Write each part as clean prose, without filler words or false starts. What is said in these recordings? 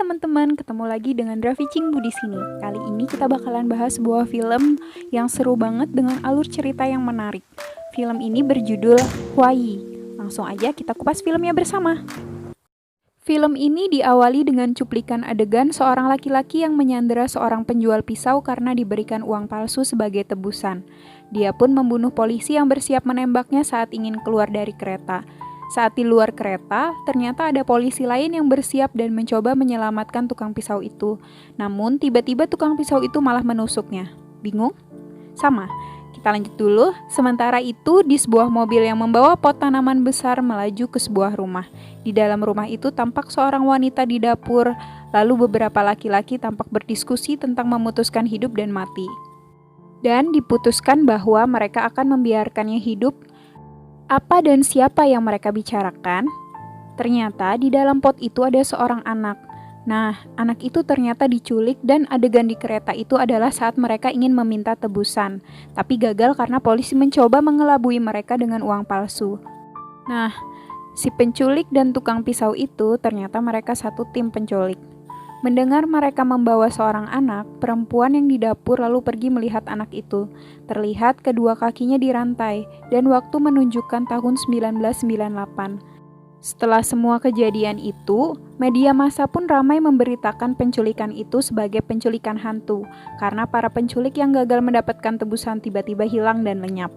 teman-teman, ketemu lagi dengan Raffi Cingbu di sini. Kali ini kita bakalan bahas sebuah film yang seru banget dengan alur cerita yang menarik. Film ini berjudul Huayi. Langsung aja kita kupas filmnya bersama. Film ini diawali dengan cuplikan adegan seorang laki-laki yang menyandera seorang penjual pisau karena diberikan uang palsu sebagai tebusan. Dia pun membunuh polisi yang bersiap menembaknya saat ingin keluar dari kereta. Saat di luar kereta, ternyata ada polisi lain yang bersiap dan mencoba menyelamatkan tukang pisau itu. Namun, tiba-tiba tukang pisau itu malah menusuknya. Bingung? Sama. Kita lanjut dulu. Sementara itu, di sebuah mobil yang membawa pot tanaman besar melaju ke sebuah rumah. Di dalam rumah itu tampak seorang wanita di dapur, lalu beberapa laki-laki tampak berdiskusi tentang memutuskan hidup dan mati. Dan diputuskan bahwa mereka akan membiarkannya hidup. Apa dan siapa yang mereka bicarakan? Ternyata di dalam pot itu ada seorang anak. Nah, anak itu ternyata diculik dan adegan di kereta itu adalah saat mereka ingin meminta tebusan. Tapi gagal karena polisi mencoba mengelabui mereka dengan uang palsu. Nah, si penculik dan tukang pisau itu ternyata mereka satu tim penculik. Mendengar mereka membawa seorang anak, perempuan yang di dapur lalu pergi melihat anak itu. Terlihat kedua kakinya dirantai, dan waktu menunjukkan tahun 1998. Setelah semua kejadian itu, media massa pun ramai memberitakan penculikan itu sebagai penculikan hantu, karena para penculik yang gagal mendapatkan tebusan tiba-tiba hilang dan lenyap.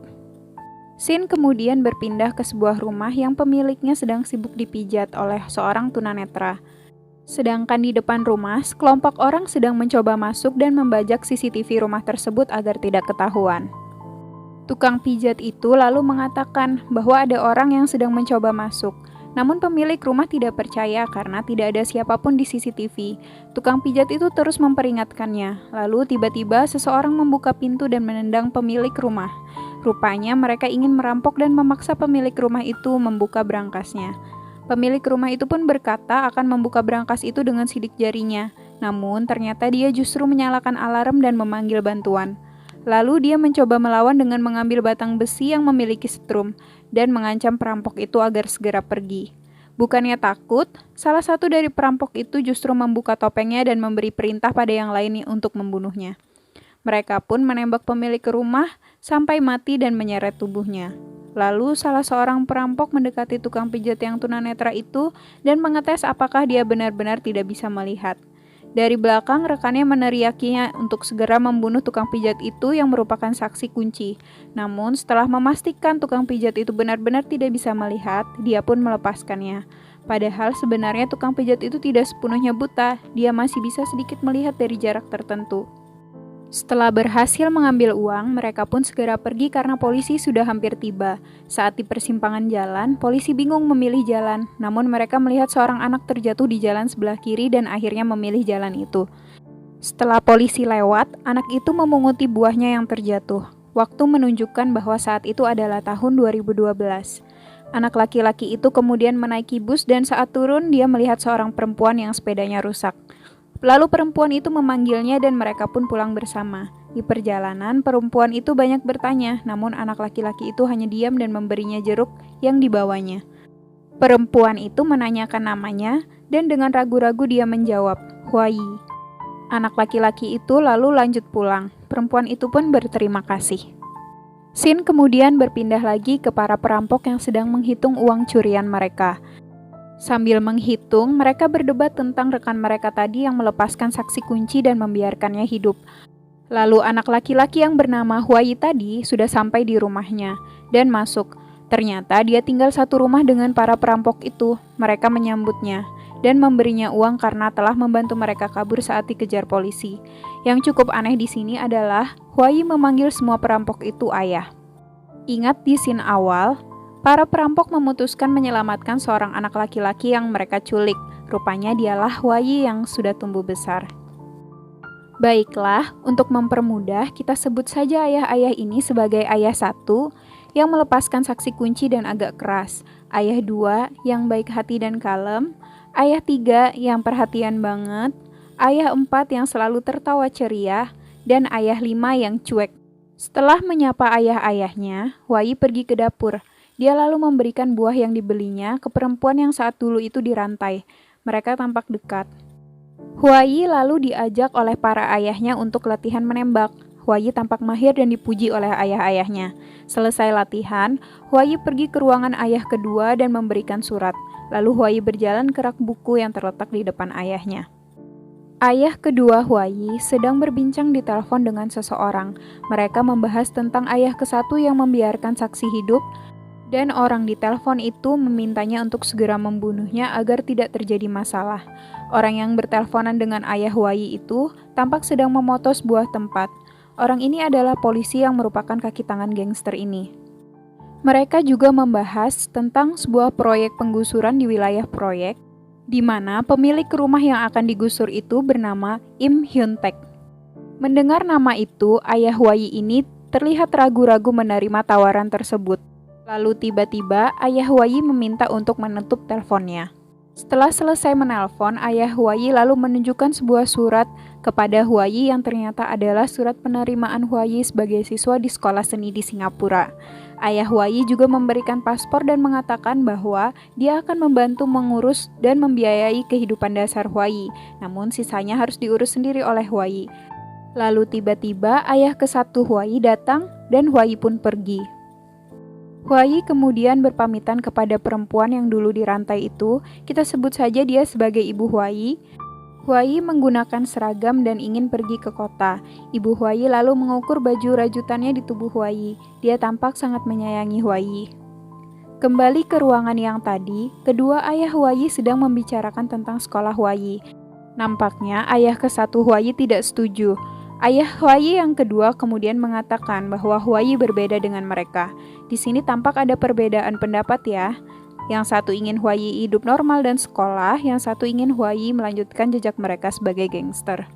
Scene kemudian berpindah ke sebuah rumah yang pemiliknya sedang sibuk dipijat oleh seorang tunanetra. Sedangkan di depan rumah, sekelompok orang sedang mencoba masuk dan membajak CCTV rumah tersebut agar tidak ketahuan. Tukang pijat itu lalu mengatakan bahwa ada orang yang sedang mencoba masuk. Namun pemilik rumah tidak percaya karena tidak ada siapapun di CCTV. Tukang pijat itu terus memperingatkannya. Lalu tiba-tiba seseorang membuka pintu dan menendang pemilik rumah. Rupanya mereka ingin merampok dan memaksa pemilik rumah itu membuka brangasnya. Pemilik rumah itu pun berkata akan membuka brankas itu dengan sidik jarinya. Namun ternyata dia justru menyalakan alarm dan memanggil bantuan. Lalu dia mencoba melawan dengan mengambil batang besi yang memiliki setrum dan mengancam perampok itu agar segera pergi. Bukannya takut, salah satu dari perampok itu justru membuka topengnya dan memberi perintah pada yang lain untuk membunuhnya. Mereka pun menembak pemilik rumah sampai mati dan menyeret tubuhnya. Lalu salah seorang perampok mendekati tukang pijat yang tunanetra itu dan mengetes apakah dia benar-benar tidak bisa melihat. Dari belakang rekannya meneriakinya untuk segera membunuh tukang pijat itu yang merupakan saksi kunci. Namun setelah memastikan tukang pijat itu benar-benar tidak bisa melihat, dia pun melepaskannya. Padahal sebenarnya tukang pijat itu tidak sepenuhnya buta, dia masih bisa sedikit melihat dari jarak tertentu. Setelah berhasil mengambil uang, mereka pun segera pergi karena polisi sudah hampir tiba. Saat di persimpangan jalan, polisi bingung memilih jalan, namun mereka melihat seorang anak terjatuh di jalan sebelah kiri dan akhirnya memilih jalan itu. Setelah polisi lewat, anak itu memunguti buahnya yang terjatuh. Waktu menunjukkan bahwa saat itu adalah tahun 2012. Anak laki-laki itu kemudian menaiki bus dan saat turun dia melihat seorang perempuan yang sepedanya rusak. Lalu perempuan itu memanggilnya dan mereka pun pulang bersama. Di perjalanan, perempuan itu banyak bertanya, namun anak laki-laki itu hanya diam dan memberinya jeruk yang dibawanya. Perempuan itu menanyakan namanya, dan dengan ragu-ragu dia menjawab, Huayi. Anak laki-laki itu lalu lanjut pulang. Perempuan itu pun berterima kasih. Scene kemudian berpindah lagi ke para perampok yang sedang menghitung uang curian mereka. Sambil menghitung, mereka berdebat tentang rekan mereka tadi yang melepaskan saksi kunci dan membiarkannya hidup. Lalu anak laki-laki yang bernama Huayi tadi sudah sampai di rumahnya dan masuk. Ternyata dia tinggal satu rumah dengan para perampok itu. Mereka menyambutnya dan memberinya uang karena telah membantu mereka kabur saat dikejar polisi. Yang cukup aneh di sini adalah Huayi memanggil semua perampok itu ayah. Ingat di scene awal, para perampok memutuskan menyelamatkan seorang anak laki-laki yang mereka culik. Rupanya dialah Huayi yang sudah tumbuh besar. Baiklah, untuk mempermudah, kita sebut saja ayah-ayah ini sebagai ayah 1 yang melepaskan saksi kunci dan agak keras, ayah 2 yang baik hati dan kalem, ayah 3 yang perhatian banget, ayah 4 yang selalu tertawa ceria, dan ayah 5 yang cuek. Setelah menyapa ayah-ayahnya, Huayi pergi ke dapur. Dia lalu memberikan buah yang dibelinya ke perempuan yang saat dulu itu dirantai. Mereka tampak dekat. Huayi lalu diajak oleh para ayahnya untuk latihan menembak. Huayi tampak mahir dan dipuji oleh ayah-ayahnya. Selesai latihan, Huayi pergi ke ruangan ayah kedua dan memberikan surat. Lalu Huayi berjalan ke rak buku yang terletak di depan ayahnya. Ayah kedua Huayi sedang berbincang di telepon dengan seseorang. Mereka membahas tentang ayah ke-1 yang membiarkan saksi hidup, dan orang di telepon itu memintanya untuk segera membunuhnya agar tidak terjadi masalah. Orang yang berteleponan dengan ayah Huayi itu tampak sedang memoto sebuah tempat. Orang ini adalah polisi yang merupakan kaki tangan gangster ini. Mereka juga membahas tentang sebuah proyek penggusuran di wilayah proyek, di mana pemilik rumah yang akan digusur itu bernama Im Hyun Taek. Mendengar nama itu, ayah Huayi ini terlihat ragu-ragu menerima tawaran tersebut. Lalu tiba-tiba ayah Huayi meminta untuk menutup teleponnya. Setelah selesai menelpon, ayah Huayi lalu menunjukkan sebuah surat kepada Huayi yang ternyata adalah surat penerimaan Huayi sebagai siswa di sekolah seni di Singapura. Ayah Huayi juga memberikan paspor dan mengatakan bahwa dia akan membantu mengurus dan membiayai kehidupan dasar Huayi, namun sisanya harus diurus sendiri oleh Huayi. Lalu tiba-tiba ayah ke-1 Huayi datang dan Huayi pun pergi. Huayi kemudian berpamitan kepada perempuan yang dulu dirantai itu, kita sebut saja dia sebagai Ibu Huayi. Huayi menggunakan seragam dan ingin pergi ke kota. Ibu Huayi lalu mengukur baju rajutannya di tubuh Huayi. Dia tampak sangat menyayangi Huayi. Kembali ke ruangan yang tadi, kedua ayah Huayi sedang membicarakan tentang sekolah Huayi. Nampaknya ayah ke-1 Huayi tidak setuju. Ayah Huayi yang kedua kemudian mengatakan bahwa Huayi berbeda dengan mereka. Di sini tampak ada perbedaan pendapat ya. Yang satu ingin Huayi hidup normal dan sekolah, yang satu ingin Huayi melanjutkan jejak mereka sebagai gangster.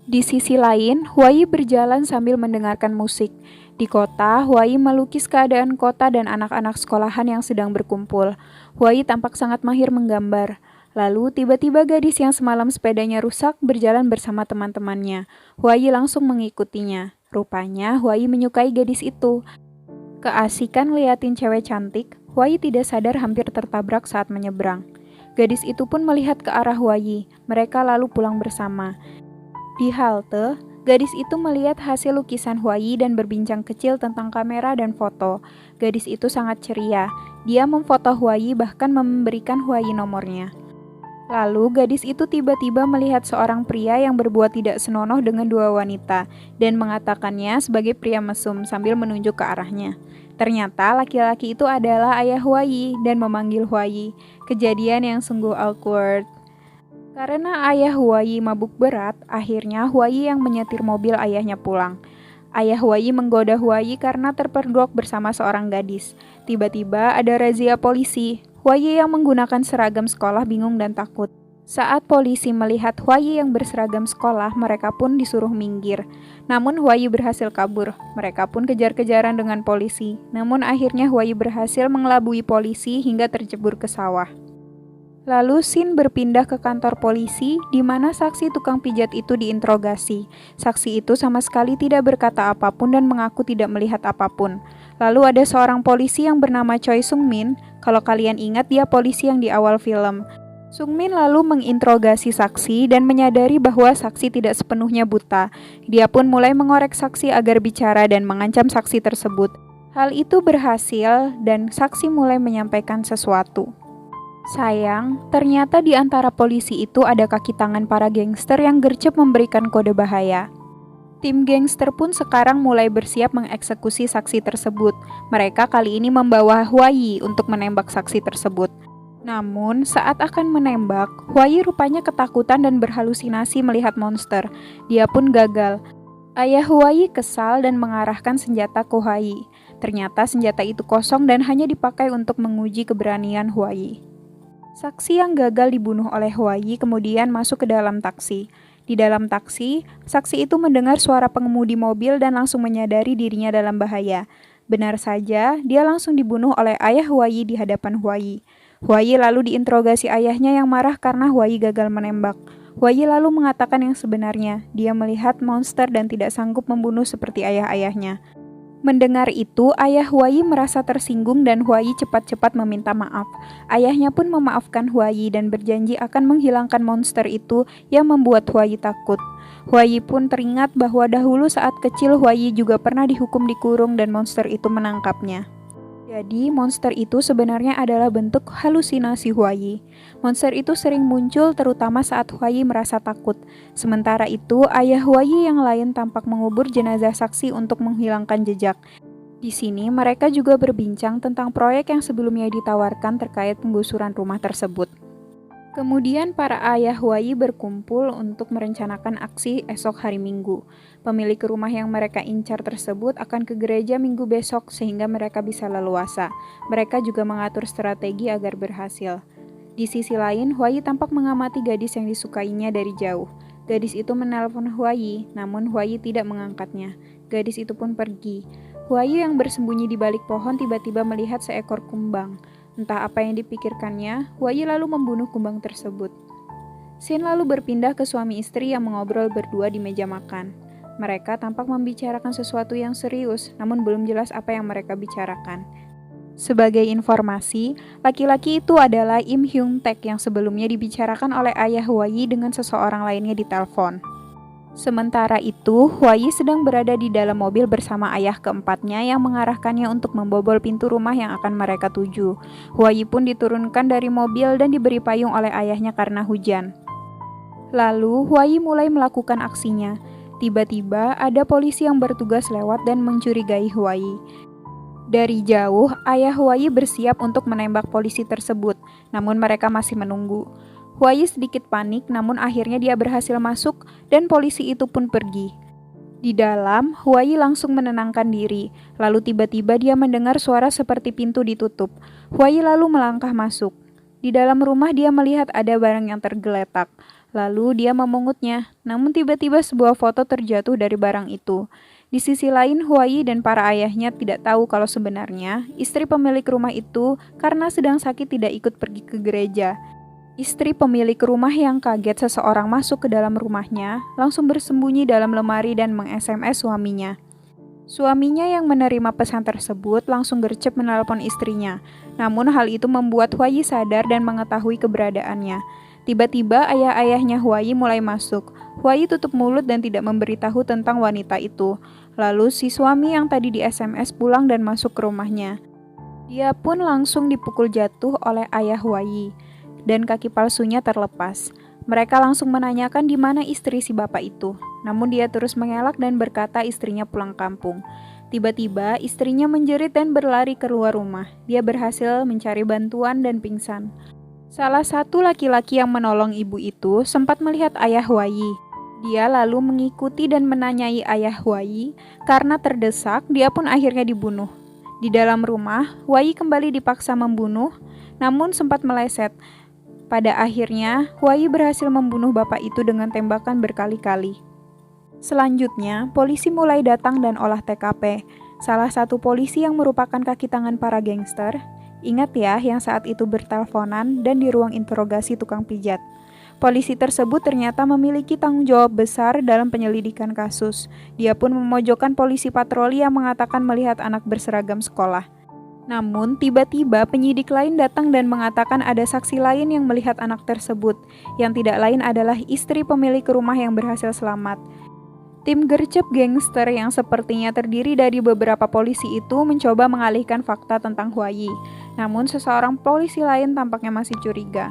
Di sisi lain, Huayi berjalan sambil mendengarkan musik. Di kota, Huayi melukis keadaan kota dan anak-anak sekolahan yang sedang berkumpul. Huayi tampak sangat mahir menggambar. Lalu tiba-tiba gadis yang semalam sepedanya rusak berjalan bersama teman-temannya. Huayi langsung mengikutinya. Rupanya Huayi menyukai gadis itu. Keasikan liatin cewek cantik, Huayi tidak sadar hampir tertabrak saat menyeberang. Gadis itu pun melihat ke arah Huayi. Mereka lalu pulang bersama. Di halte, gadis itu melihat hasil lukisan Huayi dan berbincang kecil tentang kamera dan foto. Gadis itu sangat ceria. Dia memfoto Huayi bahkan memberikan Huayi nomornya. Lalu gadis itu tiba-tiba melihat seorang pria yang berbuat tidak senonoh dengan dua wanita dan mengatakannya sebagai pria mesum sambil menunjuk ke arahnya. Ternyata laki-laki itu adalah ayah Huayi dan memanggil Huayi. Kejadian yang sungguh awkward. Karena ayah Huayi mabuk berat, akhirnya Huayi yang menyetir mobil ayahnya pulang. Ayah Huayi menggoda Huayi karena terpergok bersama seorang gadis. Tiba-tiba ada razia polisi. Huayi yang menggunakan seragam sekolah bingung dan takut. Saat polisi melihat Huayi yang berseragam sekolah, mereka pun disuruh minggir. Namun Huayi berhasil kabur. Mereka pun kejar-kejaran dengan polisi. Namun akhirnya Huayi berhasil mengelabui polisi hingga tercebur ke sawah. Lalu scene berpindah ke kantor polisi, di mana saksi tukang pijat itu diinterogasi. Saksi itu sama sekali tidak berkata apapun dan mengaku tidak melihat apapun. Lalu ada seorang polisi yang bernama Choi Sung Min. Kalau kalian ingat, dia polisi yang di awal film. Sung Min lalu menginterogasi saksi dan menyadari bahwa saksi tidak sepenuhnya buta. Dia pun mulai mengorek saksi agar bicara dan mengancam saksi tersebut. Hal itu berhasil dan saksi mulai menyampaikan sesuatu. Sayang, ternyata di antara polisi itu ada kaki tangan para gangster yang gercep memberikan kode bahaya. Tim gangster pun sekarang mulai bersiap mengeksekusi saksi tersebut. Mereka kali ini membawa Huayi untuk menembak saksi tersebut. Namun, saat akan menembak, Huayi rupanya ketakutan dan berhalusinasi melihat monster. Dia pun gagal. Ayah Huayi kesal dan mengarahkan senjata ke Huayi. Ternyata senjata itu kosong dan hanya dipakai untuk menguji keberanian Huayi. Saksi yang gagal dibunuh oleh Huayi kemudian masuk ke dalam taksi. Di dalam taksi, saksi itu mendengar suara pengemudi mobil dan langsung menyadari dirinya dalam bahaya. Benar saja, dia langsung dibunuh oleh ayah Huayi di hadapan Huayi. Huayi lalu diinterogasi ayahnya yang marah karena Huayi gagal menembak. Huayi lalu mengatakan yang sebenarnya, dia melihat monster dan tidak sanggup membunuh seperti ayah-ayahnya. Mendengar itu, ayah Huayi merasa tersinggung dan Huayi cepat-cepat meminta maaf. Ayahnya pun memaafkan Huayi dan berjanji akan menghilangkan monster itu yang membuat Huayi takut. Huayi pun teringat bahwa dahulu saat kecil Huayi juga pernah dihukum dikurung dan monster itu menangkapnya. Jadi, monster itu sebenarnya adalah bentuk halusinasi Huayi. Monster itu sering muncul terutama saat Huayi merasa takut. Sementara itu, ayah Huayi yang lain tampak mengubur jenazah saksi untuk menghilangkan jejak. Di sini, mereka juga berbincang tentang proyek yang sebelumnya ditawarkan terkait penggusuran rumah tersebut. Kemudian para ayah Huayi berkumpul untuk merencanakan aksi esok hari Minggu. Pemilik rumah yang mereka incar tersebut akan ke gereja Minggu besok sehingga mereka bisa leluasa. Mereka juga mengatur strategi agar berhasil. Di sisi lain, Huayi tampak mengamati gadis yang disukainya dari jauh. Gadis itu menelpon Huayi, namun Huayi tidak mengangkatnya. Gadis itu pun pergi. Huayi yang bersembunyi di balik pohon tiba-tiba melihat seekor kumbang. Entah apa yang dipikirkannya, Huayi lalu membunuh kumbang tersebut. Scene lalu berpindah ke suami istri yang mengobrol berdua di meja makan. Mereka tampak membicarakan sesuatu yang serius, namun belum jelas apa yang mereka bicarakan. Sebagai informasi, laki-laki itu adalah Im Hyung Taek yang sebelumnya dibicarakan oleh ayah Huayi dengan seseorang lainnya di telepon. Sementara itu, Huayi sedang berada di dalam mobil bersama ayah keempatnya yang mengarahkannya untuk membobol pintu rumah yang akan mereka tuju. Huayi pun diturunkan dari mobil dan diberi payung oleh ayahnya karena hujan. Lalu, Huayi mulai melakukan aksinya. Tiba-tiba, ada polisi yang bertugas lewat dan mencurigai Huayi. Dari jauh, ayah Huayi bersiap untuk menembak polisi tersebut, namun mereka masih menunggu. Huayi sedikit panik, namun akhirnya dia berhasil masuk dan polisi itu pun pergi. Di dalam, Huayi langsung menenangkan diri, lalu tiba-tiba dia mendengar suara seperti pintu ditutup. Huayi lalu melangkah masuk. Di dalam rumah dia melihat ada barang yang tergeletak, lalu dia memungutnya, namun tiba-tiba sebuah foto terjatuh dari barang itu. Di sisi lain, Huayi dan para ayahnya tidak tahu kalau sebenarnya istri pemilik rumah itu karena sedang sakit tidak ikut pergi ke gereja. Istri pemilik rumah yang kaget seseorang masuk ke dalam rumahnya, langsung bersembunyi dalam lemari dan meng-SMS suaminya. Suaminya yang menerima pesan tersebut langsung gercep menelpon istrinya. Namun hal itu membuat Huayi sadar dan mengetahui keberadaannya. Tiba-tiba ayah-ayahnya Huayi mulai masuk. Huayi tutup mulut dan tidak memberitahu tentang wanita itu. Lalu si suami yang tadi di SMS pulang dan masuk ke rumahnya. Dia pun langsung dipukul jatuh oleh ayah Huayi dan kaki palsunya terlepas. Mereka langsung menanyakan di mana istri si bapak itu. Namun dia terus mengelak dan berkata istrinya pulang kampung. Tiba-tiba istrinya menjerit dan berlari keluar rumah. Dia berhasil mencari bantuan dan pingsan. Salah satu laki-laki yang menolong ibu itu sempat melihat ayah Huayi. Dia lalu mengikuti dan menanyai ayah Huayi. Karena terdesak, dia pun akhirnya dibunuh. Di dalam rumah, Huayi kembali dipaksa membunuh, namun sempat meleset. Pada akhirnya, Huayi berhasil membunuh bapak itu dengan tembakan berkali-kali. Selanjutnya, polisi mulai datang dan olah TKP. Salah satu polisi yang merupakan kaki tangan para gangster, ingat ya yang saat itu berteleponan dan di ruang interogasi tukang pijat. Polisi tersebut ternyata memiliki tanggung jawab besar dalam penyelidikan kasus. Dia pun memojokkan polisi patroli yang mengatakan melihat anak berseragam sekolah. Namun, tiba-tiba penyidik lain datang dan mengatakan ada saksi lain yang melihat anak tersebut, yang tidak lain adalah istri pemilik rumah yang berhasil selamat. Tim gercep gangster yang sepertinya terdiri dari beberapa polisi itu mencoba mengalihkan fakta tentang Huayi, namun seseorang polisi lain tampaknya masih curiga.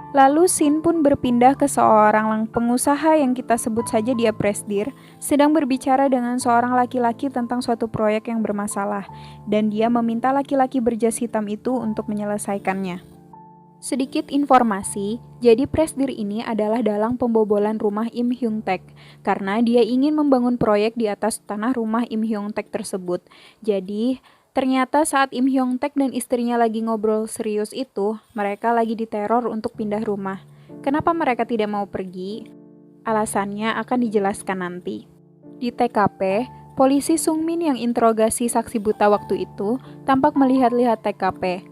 Lalu scene pun berpindah ke seorang pengusaha yang kita sebut saja dia Presdir, sedang berbicara dengan seorang laki-laki tentang suatu proyek yang bermasalah, dan dia meminta laki-laki berjas hitam itu untuk menyelesaikannya. Sedikit informasi, jadi Presdir ini adalah dalang pembobolan rumah Im Hyung Taek, karena dia ingin membangun proyek di atas tanah rumah Im Hyung Taek tersebut. Jadi, ternyata saat Im Hyung Taek dan istrinya lagi ngobrol serius itu, mereka lagi diteror untuk pindah rumah. Kenapa mereka tidak mau pergi? Alasannya akan dijelaskan nanti. Di TKP, polisi Sung Min yang interogasi saksi buta waktu itu tampak melihat-lihat TKP.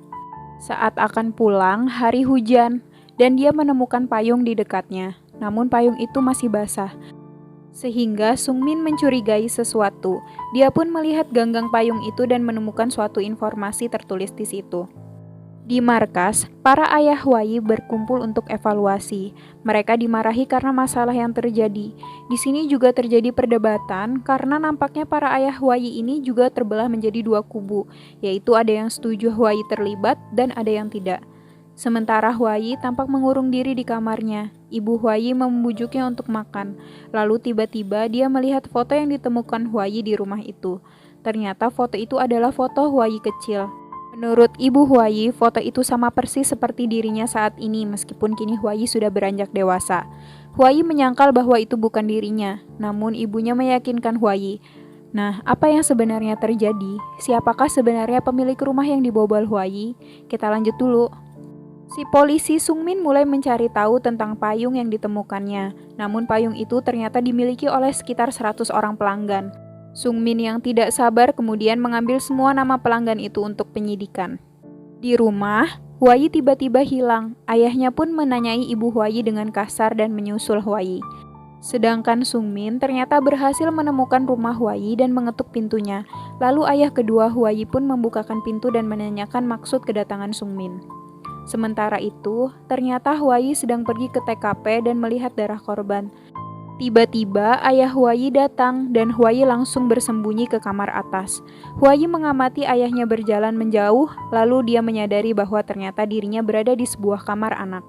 Saat akan pulang, hari hujan, dan dia menemukan payung di dekatnya. Namun payung itu masih basah. Sehingga Sungmin mencurigai sesuatu. Dia pun melihat ganggang payung itu dan menemukan suatu informasi tertulis di situ. Di markas, para ayah Huai berkumpul untuk evaluasi. Mereka dimarahi karena masalah yang terjadi. Di sini juga terjadi perdebatan karena nampaknya para ayah Huai ini juga terbelah menjadi dua kubu, yaitu ada yang setuju Huai terlibat dan ada yang tidak. Sementara Huai tampak mengurung diri di kamarnya. Ibu Huai membujuknya untuk makan. Lalu tiba-tiba dia melihat foto yang ditemukan Huai di rumah itu. Ternyata foto itu adalah foto Huai kecil. Menurut Ibu Huai, foto itu sama persis seperti dirinya saat ini meskipun kini Huai sudah beranjak dewasa. Huai menyangkal bahwa itu bukan dirinya, namun ibunya meyakinkan Huai. Nah, apa yang sebenarnya terjadi? Siapakah sebenarnya pemilik rumah yang dibobol Huai? Kita lanjut dulu. Si polisi Sungmin mulai mencari tahu tentang payung yang ditemukannya. Namun payung itu ternyata dimiliki oleh sekitar 100 orang pelanggan. Sungmin yang tidak sabar kemudian mengambil semua nama pelanggan itu untuk penyidikan. Di rumah, Huai tiba-tiba hilang. Ayahnya pun menanyai ibu Huai dengan kasar dan menyusul Huai. Sedangkan Sungmin ternyata berhasil menemukan rumah Huai dan mengetuk pintunya. Lalu ayah kedua Huai pun membukakan pintu dan menanyakan maksud kedatangan Sungmin. Sementara itu, ternyata Huai sedang pergi ke TKP dan melihat darah korban. Tiba-tiba ayah Huai datang dan Huai langsung bersembunyi ke kamar atas. Huai mengamati ayahnya berjalan menjauh, lalu dia menyadari bahwa ternyata dirinya berada di sebuah kamar anak.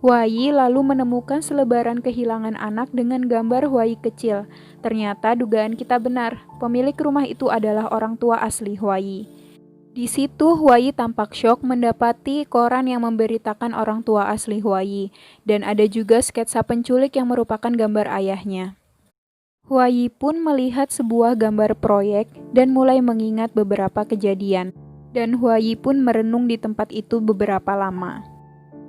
Huai lalu menemukan selebaran kehilangan anak dengan gambar Huai kecil. Ternyata dugaan kita benar, pemilik rumah itu adalah orang tua asli Huai. Di situ Huai tampak syok mendapati koran yang memberitakan orang tua asli Huai, dan ada juga sketsa penculik yang merupakan gambar ayahnya. Huai pun melihat sebuah gambar proyek dan mulai mengingat beberapa kejadian, dan Huai pun merenung di tempat itu beberapa lama.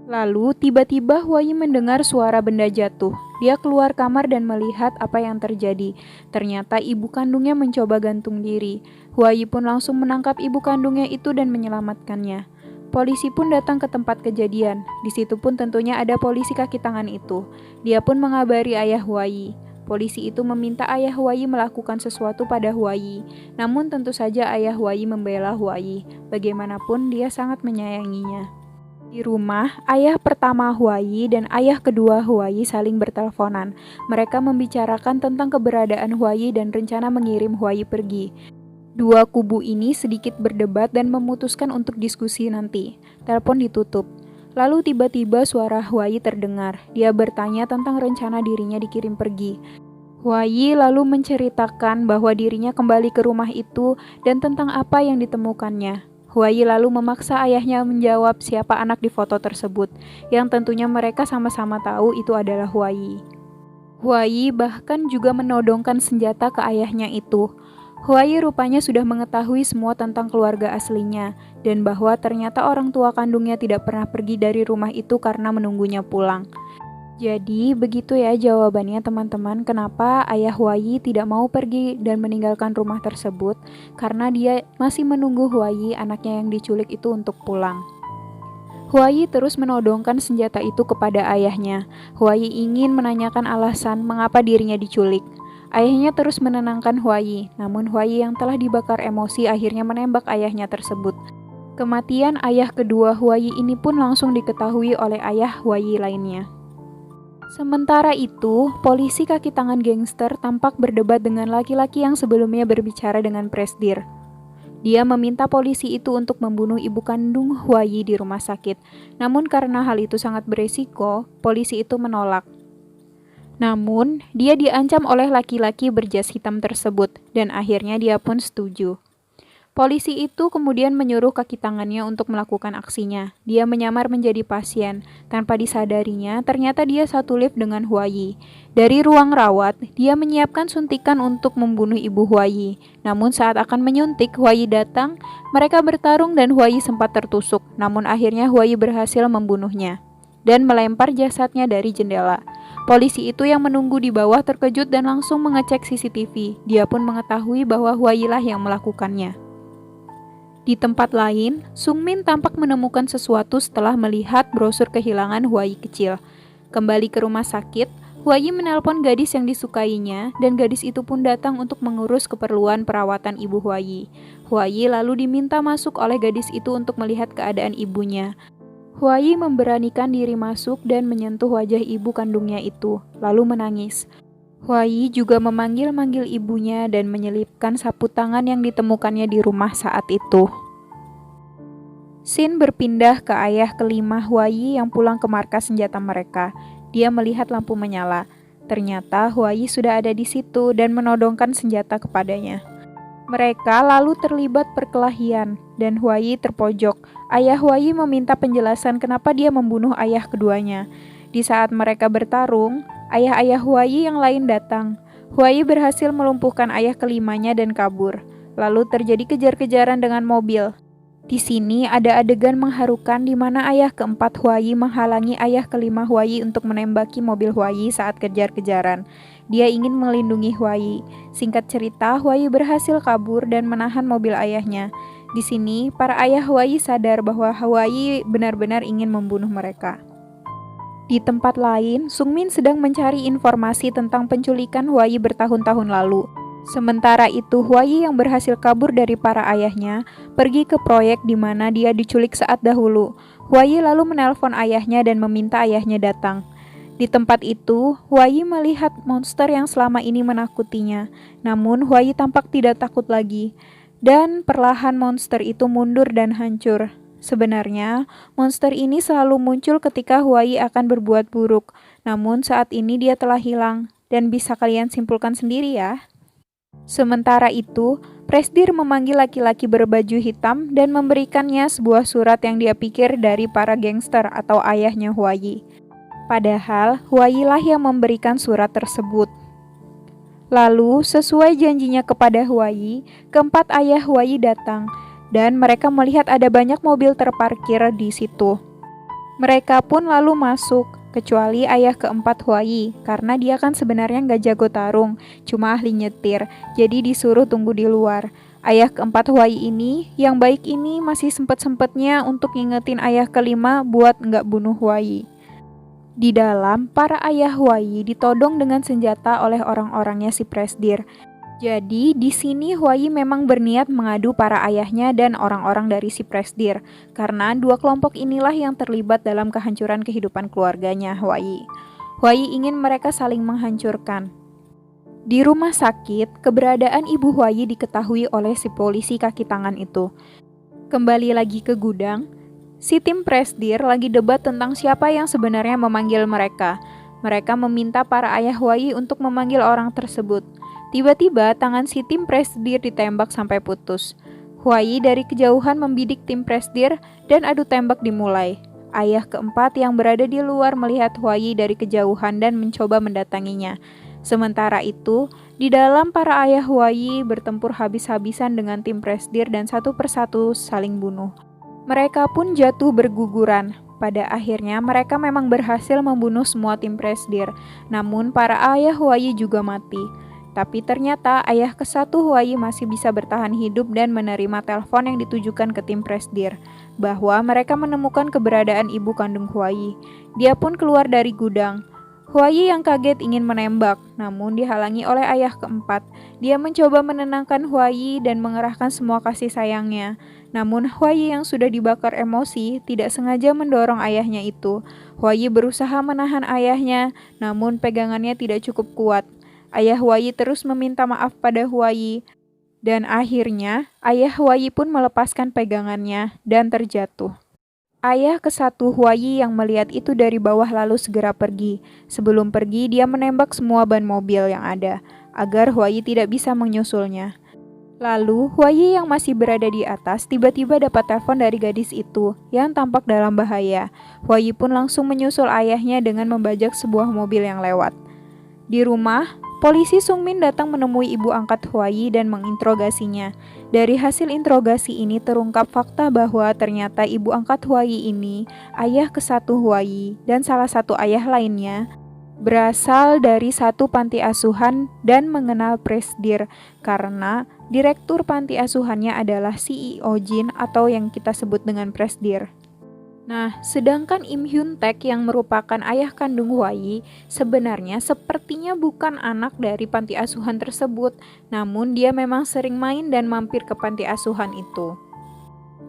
Lalu tiba-tiba Huai mendengar suara benda jatuh. Dia keluar kamar dan melihat apa yang terjadi. Ternyata ibu kandungnya mencoba gantung diri. Huai pun langsung menangkap ibu kandungnya itu dan menyelamatkannya. Polisi pun datang ke tempat kejadian. Di situ pun tentunya ada polisi kaki tangan itu. Dia pun mengabari ayah Huai. Polisi itu meminta ayah Huai melakukan sesuatu pada Huai. Namun tentu saja ayah Huai membela Huai. Bagaimanapun dia sangat menyayanginya. Di rumah, ayah pertama Huai dan ayah kedua Huai saling berteleponan. Mereka membicarakan tentang keberadaan Huai dan rencana mengirim Huai pergi. Dua kubu ini sedikit berdebat dan memutuskan untuk diskusi nanti. Telepon ditutup. Lalu tiba-tiba suara Huai terdengar. Dia bertanya tentang rencana dirinya dikirim pergi. Huai lalu menceritakan bahwa dirinya kembali ke rumah itu dan tentang apa yang ditemukannya. Huai lalu memaksa ayahnya menjawab siapa anak di foto tersebut, yang tentunya mereka sama-sama tahu itu adalah Huai. Huai bahkan juga menodongkan senjata ke ayahnya itu. Huai rupanya sudah mengetahui semua tentang keluarga aslinya, dan bahwa ternyata orang tua kandungnya tidak pernah pergi dari rumah itu karena menunggunya pulang. Jadi begitu ya jawabannya teman-teman, kenapa ayah Huai tidak mau pergi dan meninggalkan rumah tersebut, karena dia masih menunggu Huai anaknya yang diculik itu untuk pulang. Huai terus menodongkan senjata itu kepada ayahnya. Huai ingin menanyakan alasan mengapa dirinya diculik. Ayahnya terus menenangkan Huai, namun Huai yang telah dibakar emosi akhirnya menembak ayahnya tersebut. Kematian ayah kedua Huai ini pun langsung diketahui oleh ayah Huai lainnya. Sementara itu, polisi kaki tangan gangster tampak berdebat dengan laki-laki yang sebelumnya berbicara dengan Presdir. Dia meminta polisi itu untuk membunuh ibu kandung Huai di rumah sakit. Namun karena hal itu sangat beresiko, polisi itu menolak. Namun, dia diancam oleh laki-laki berjas hitam tersebut, dan akhirnya dia pun setuju. Polisi itu kemudian menyuruh kaki tangannya untuk melakukan aksinya. Dia menyamar menjadi pasien. Tanpa disadarinya, ternyata dia satu lift dengan Huai. Dari ruang rawat, dia menyiapkan suntikan untuk membunuh ibu Huai. Namun saat akan menyuntik, Huai datang. Mereka bertarung dan Huai sempat tertusuk. Namun akhirnya Huai berhasil membunuhnya dan melempar jasadnya dari jendela. Polisi itu yang menunggu di bawah terkejut dan langsung mengecek CCTV. Dia pun mengetahui bahwa Huai lah yang melakukannya. Di tempat lain, Sungmin tampak menemukan sesuatu setelah melihat brosur kehilangan Huai kecil. Kembali ke rumah sakit, Huayi menelpon gadis yang disukainya, dan gadis itu pun datang untuk mengurus keperluan perawatan ibu Huayi. Huayi lalu diminta masuk oleh gadis itu untuk melihat keadaan ibunya. Huayi memberanikan diri masuk dan menyentuh wajah ibu kandungnya itu, lalu menangis. Huayi juga memanggil-manggil ibunya dan menyelipkan sapu tangan yang ditemukannya di rumah saat itu. Scene berpindah ke ayah kelima Huayi yang pulang ke markas senjata mereka. Dia melihat lampu menyala. Ternyata Huayi sudah ada di situ dan menodongkan senjata kepadanya. Mereka lalu terlibat perkelahian dan Huayi terpojok. Ayah Huayi meminta penjelasan kenapa dia membunuh ayah keduanya. Di saat mereka bertarung, ayah-ayah Huayi yang lain datang. Huayi berhasil melumpuhkan ayah kelimanya dan kabur. Lalu terjadi kejar-kejaran dengan mobil. Di sini ada adegan mengharukan di mana ayah keempat Huayi menghalangi ayah kelima Huayi untuk menembaki mobil Huayi saat kejar-kejaran. Dia ingin melindungi Huayi. Singkat cerita, Huayi berhasil kabur dan menahan mobil ayahnya. Di sini, para ayah Huayi sadar bahwa Huayi benar-benar ingin membunuh mereka. Di tempat lain, Sungmin sedang mencari informasi tentang penculikan Huayi bertahun-tahun lalu. Sementara itu, Huayi yang berhasil kabur dari para ayahnya pergi ke proyek di mana dia diculik saat dahulu. Huayi lalu menelpon ayahnya dan meminta ayahnya datang. Di tempat itu, Huayi melihat monster yang selama ini menakutinya. Namun, Huayi tampak tidak takut lagi. Dan perlahan monster itu mundur dan hancur. Sebenarnya, monster ini selalu muncul ketika Huayi akan berbuat buruk. Namun, saat ini dia telah hilang. Dan bisa kalian simpulkan sendiri ya. Sementara itu, Presdir memanggil laki-laki berbaju hitam dan memberikannya sebuah surat yang dia pikir dari para gangster atau ayahnya Huayi. Padahal, Huayi lah yang memberikan surat tersebut. Lalu, sesuai janjinya kepada Huayi, keempat ayah Huayi datang, dan mereka melihat ada banyak mobil terparkir di situ. Mereka pun lalu masuk, kecuali ayah keempat Huayi, karena dia kan sebenarnya nggak jago tarung, cuma ahli nyetir, jadi disuruh tunggu di luar. Ayah keempat Huayi ini, yang baik ini masih sempet-sempetnya untuk ngingetin ayah kelima buat nggak bunuh Huayi. Di dalam, para ayah Huayi ditodong dengan senjata oleh orang-orangnya si Presdir. Jadi, di sini Huayi memang berniat mengadu para ayahnya dan orang-orang dari si Presdir, karena dua kelompok inilah yang terlibat dalam kehancuran kehidupan keluarganya Huayi. Huayi ingin mereka saling menghancurkan. Di rumah sakit, keberadaan ibu Huayi diketahui oleh si polisi kaki tangan itu. Kembali lagi ke gudang, si tim Presdir lagi debat tentang siapa yang sebenarnya memanggil mereka. Mereka meminta para ayah Huayi untuk memanggil orang tersebut. Tiba-tiba tangan si tim Presdir ditembak sampai putus. Huayi dari kejauhan membidik tim Presdir dan adu tembak dimulai. Ayah keempat yang berada di luar melihat Huayi dari kejauhan dan mencoba mendatanginya. Sementara itu, di dalam para ayah Huayi bertempur habis-habisan dengan tim Presdir dan satu persatu saling bunuh. Mereka pun jatuh berguguran. Pada akhirnya mereka memang berhasil membunuh semua tim Presdir. Namun para ayah Huayi juga mati. Tapi ternyata ayah ke-1 Huayi masih bisa bertahan hidup dan menerima telepon yang ditujukan ke tim Presdir bahwa mereka menemukan keberadaan ibu kandung Huayi. Dia pun keluar dari gudang. Huayi yang kaget ingin menembak, namun dihalangi oleh ayah keempat. Dia mencoba menenangkan Huayi dan mengerahkan semua kasih sayangnya. Namun Huayi yang sudah dibakar emosi tidak sengaja mendorong ayahnya itu. Huayi berusaha menahan ayahnya, namun pegangannya tidak cukup kuat. Ayah Huayi terus meminta maaf pada Huayi, dan akhirnya ayah Huayi pun melepaskan pegangannya dan terjatuh. Ayah ke-1 Huayi yang melihat itu dari bawah lalu segera pergi. Sebelum pergi, dia menembak semua ban mobil yang ada, agar Huayi tidak bisa menyusulnya. Lalu, Huayi yang masih berada di atas tiba-tiba dapat telepon dari gadis itu, yang tampak dalam bahaya. Huayi pun langsung menyusul ayahnya dengan membajak sebuah mobil yang lewat. Di rumah, polisi Sungmin datang menemui ibu angkat Huayi dan menginterogasinya. Dari hasil interogasi ini terungkap fakta bahwa ternyata ibu angkat Huayi ini, ayah ke-1 Huayi, dan salah satu ayah lainnya, berasal dari satu panti asuhan dan mengenal Presdir karena direktur panti asuhannya adalah CEO Jin atau yang kita sebut dengan Presdir. Nah, sedangkan Im Hyun Taek yang merupakan ayah kandung Hwayi sebenarnya sepertinya bukan anak dari panti asuhan tersebut, namun dia memang sering main dan mampir ke panti asuhan itu.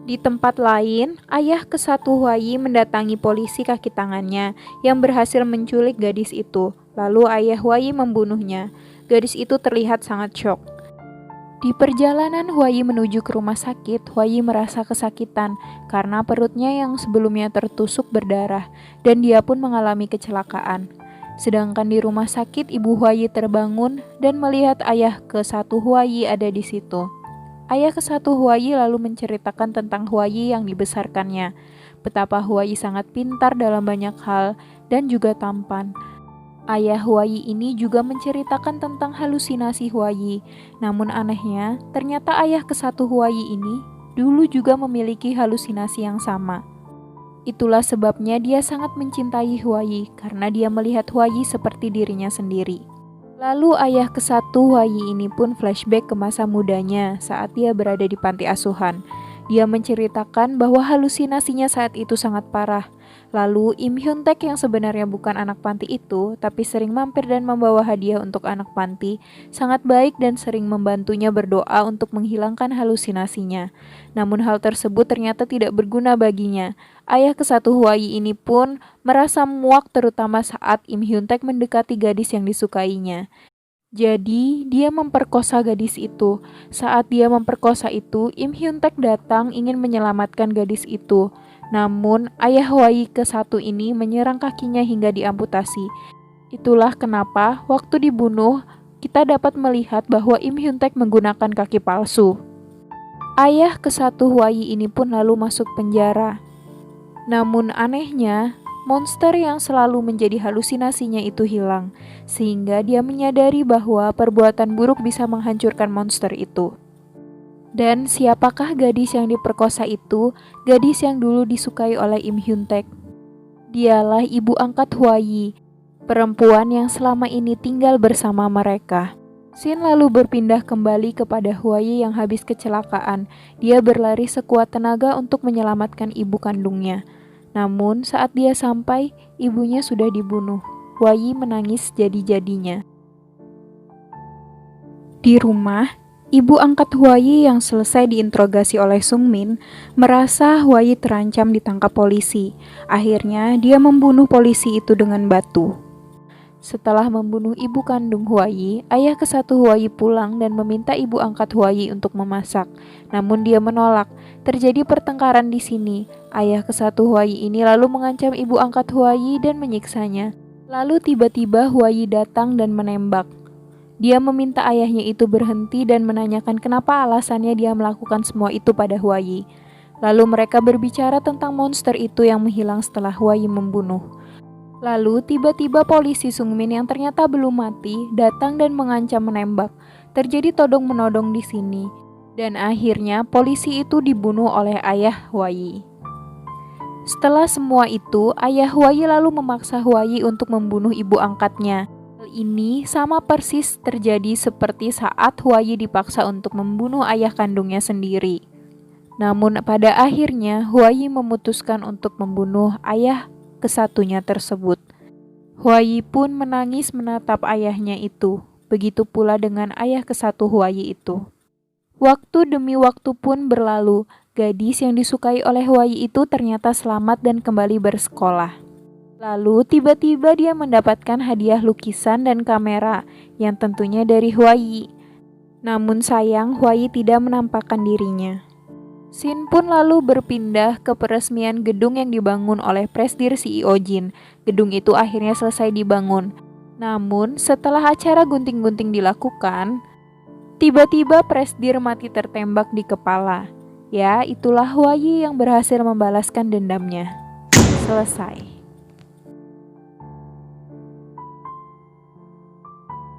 Di tempat lain, ayah kesatu Hwayi mendatangi polisi kaki tangannya yang berhasil menculik gadis itu. Lalu ayah Hwayi membunuhnya. Gadis itu terlihat sangat syok. Di perjalanan Hwayi menuju ke rumah sakit, Hwayi merasa kesakitan karena perutnya yang sebelumnya tertusuk berdarah dan dia pun mengalami kecelakaan. Sedangkan di rumah sakit, ibu Hwayi terbangun dan melihat ayah ke-1 Hwayi ada di situ. Ayah ke-1 Hwayi lalu menceritakan tentang Hwayi yang dibesarkannya, betapa Hwayi sangat pintar dalam banyak hal dan juga tampan. Ayah Hwayi ini juga menceritakan tentang halusinasi Hwayi. Namun anehnya, ternyata ayah ke-1 Hwayi ini dulu juga memiliki halusinasi yang sama. Itulah sebabnya dia sangat mencintai Hwayi karena dia melihat Hwayi seperti dirinya sendiri. Lalu ayah ke-1 Hwayi ini pun flashback ke masa mudanya saat dia berada di panti asuhan. Dia menceritakan bahwa halusinasinya saat itu sangat parah. Lalu Im Hyun Taek yang sebenarnya bukan anak panti itu, tapi sering mampir dan membawa hadiah untuk anak panti, sangat baik dan sering membantunya berdoa untuk menghilangkan halusinasinya. Namun hal tersebut ternyata tidak berguna baginya. Ayah ke-1 Hwayi ini pun merasa muak terutama saat Im Hyun Taek mendekati gadis yang disukainya. Jadi, dia memperkosa gadis itu. Saat dia memperkosa itu, Im Hyun Taek datang ingin menyelamatkan gadis itu. Namun, ayah Hwayi ke-1 ini menyerang kakinya hingga diamputasi. Itulah kenapa waktu dibunuh, kita dapat melihat bahwa Im Hyun Taek menggunakan kaki palsu. Ayah ke-1 Hwayi ini pun lalu masuk penjara. Namun anehnya, monster yang selalu menjadi halusinasinya itu hilang, sehingga dia menyadari bahwa perbuatan buruk bisa menghancurkan monster itu. Dan siapakah gadis yang diperkosa itu? Gadis yang dulu disukai oleh Im Hyun Taek. Dialah ibu angkat Hwayi, perempuan yang selama ini tinggal bersama mereka. Shin lalu berpindah kembali kepada Hwayi yang habis kecelakaan. Dia berlari sekuat tenaga untuk menyelamatkan ibu kandungnya. Namun saat dia sampai, ibunya sudah dibunuh. Hwayi menangis jadi-jadinya. Di rumah, ibu angkat Hwayi yang selesai diinterogasi oleh Sung Min merasa Hwayi terancam ditangkap polisi. Akhirnya dia membunuh polisi itu dengan batu. Setelah membunuh ibu kandung Hwayi, ayah ke-1 Hwayi pulang dan meminta ibu angkat Hwayi untuk memasak. Namun dia menolak. Terjadi pertengkaran di sini. Ayah ke-1 Hwayi ini lalu mengancam ibu angkat Hwayi dan menyiksanya. Lalu tiba-tiba Hwayi datang dan menembak. Dia meminta ayahnya itu berhenti dan menanyakan kenapa alasannya dia melakukan semua itu pada Hwayi. Lalu mereka berbicara tentang monster itu yang menghilang setelah Hwayi membunuh. Lalu tiba-tiba polisi Sung Min yang ternyata belum mati datang dan mengancam menembak. Terjadi todong-menodong di sini. Dan akhirnya polisi itu dibunuh oleh ayah Hwayi. Setelah semua itu, ayah Hwayi lalu memaksa Hwayi untuk membunuh ibu angkatnya. Hal ini sama persis terjadi seperti saat Hwayi dipaksa untuk membunuh ayah kandungnya sendiri. Namun pada akhirnya Hwayi memutuskan untuk membunuh ayah kesatunya tersebut. Hwayi pun menangis menatap ayahnya itu. Begitu pula dengan ayah ke-1 Hwayi itu. Waktu demi waktu pun berlalu. Gadis yang disukai oleh Hwayi itu ternyata selamat dan kembali bersekolah. Lalu tiba-tiba dia mendapatkan hadiah lukisan dan kamera yang tentunya dari Hwayi. Namun sayang Hwayi tidak menampakkan dirinya. Shin pun lalu berpindah ke peresmian gedung yang dibangun oleh Presdir CEO Jin. Gedung itu akhirnya selesai dibangun. Namun setelah acara gunting-gunting dilakukan, tiba-tiba Presdir mati tertembak di kepala. Ya, itulah Hwayi yang berhasil membalaskan dendamnya. Selesai.